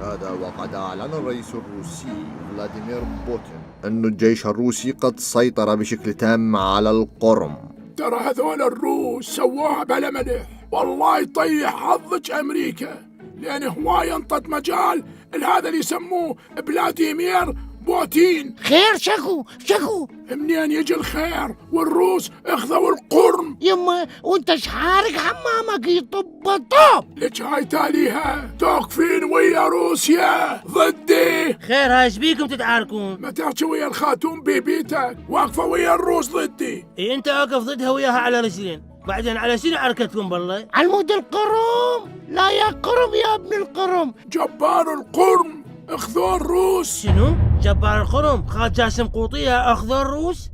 هذا وقد أعلن الرئيس الروسي فلاديمير بوتين أن الجيش الروسي قد سيطر بشكل تام على القرم. ترى هذول الروس سووها بلا ملح، والله يطيح حظك أمريكا، لأن هواية انطت مجال لهذا اللي يسموه فلاديمير بوتين. خير شكو منين يجي الخير والروس اخذوا القرم؟ يما وانت شحارق حمامك يطب طب ليش هاي تاليها توقفين ويا روسيا ضدي؟ خير هاي بيكم تتعاركون؟ ما تحكي ويا الخاتون بيبيتك واقفة ويا الروس ضدي. إيه انت واقف ضدها وياها على رجلين، بعدين على شنو عركتكم بالله؟ على المود القرم. لا يا قرم يا ابن القرم. جبار القرم اخذوا الروس. شنو؟ جبار القرم خالد جاسم قوطية اخذوا الروس؟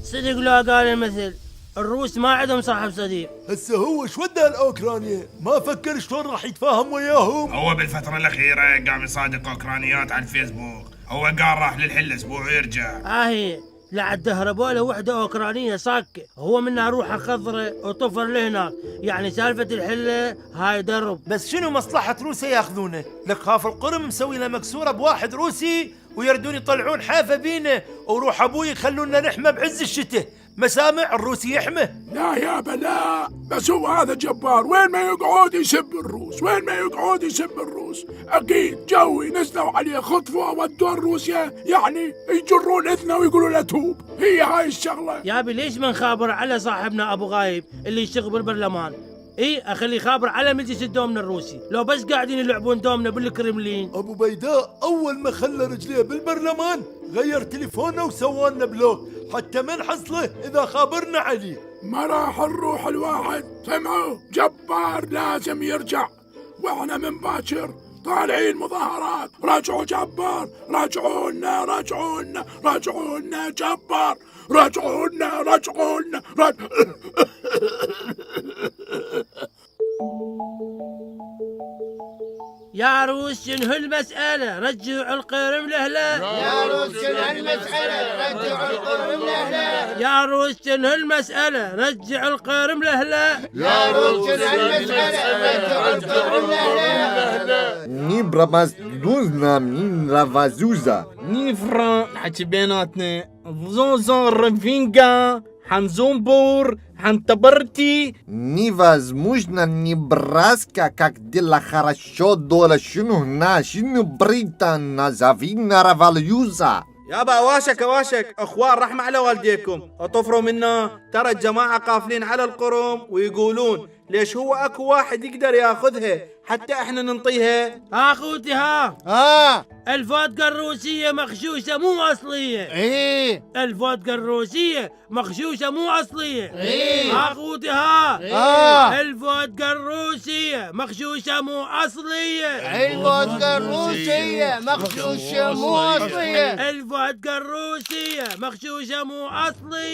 صدق لو قال المثل الروس ما عندهم صاحب صديق. هسه هو شو ودى الاوكرانيا؟ ما فكر شلون راح يتفاهم وياهم؟ هو بالفترة الأخيرة قام يصادق أوكرانيات على الفيسبوك، هو قال راح للحل أسبوع ويرجع. هي لعد دهربوا له وحدة أوكرانية صاكة، هو منها روحه خضرة وطفر لهناك، يعني سالفة الحلة هاي درب. بس شنو مصلحة روسيا ياخذونه؟ لك خاف القرم مسوي له مكسورة بواحد روسي ويردون يطلعون حافة بينا وروح أبوي يخلونا نحمى بعز الشتاء، مسامع الروسي يحمى. لا يا بلا، بس هو هذا جبار، وين ما يقعد يسب الروس، وين ما يقعد يسب الروس. اكيد جوي نزلوا عليه خطفوا ودوا روسيا، يعني يجرون اذنه ويقولوا له توب. هي هاي الشغله. يابي ليش ما نخابر على صاحبنا ابو غايب اللي يشتغل بالبرلمان؟ اخلي يخابر على مجلس الدومن الروسي، لو بس قاعدين يلعبون دومنا بالكرملين. ابو بيداء اول ما خلى رجليه بالبرلمان غير تليفونه وسوالنا بلوك حتى ما نحصله اذا خابرنا عليه. ما راح نروح الواحد، سمعوا؟ جبار لازم يرجع، واحنا من باكر طالعين مظاهرات. راجعوا جبار، راجعونا راجعونا راجعونا جبار، راجعونا راجعونا يا روس شنو المسألة؟ رجعوا القرم لأهله. يا روس شنو المسألة؟ رجعوا القرم لأهله. يا روس شنو المسألة؟ رجعوا القرم لأهله. يا روس شنو المسألة؟ رجعوا القرم لأهله. ني برامازدوزنا من رافازوزا ني فران نحكي بيناتنا زون رفينجا حنزومبور حنتبرتي ني возможно Небраска, как дела хорошо дола شنو هنا شنو بريتا نازافينا رافاليوزا. يابا اواشك اخوان رحمة على والديكم اطفروا منا، ترى الجماعة قافلين على القرم ويقولون ليش هو اكو واحد يقدر ياخذها حتى احنا ننطيها. اخوتي ها الفودكا الروسية مغشوشة مو أصلية. ايه الفودكا الروسية مغشوشة مو أصلية. ايه اخوتي الفودكا الروسية مغشوشة مو أصلية. الفودكا الروسية مغشوشة مو أصلية. الفودكا الروسية مغشوشة مو أصلية.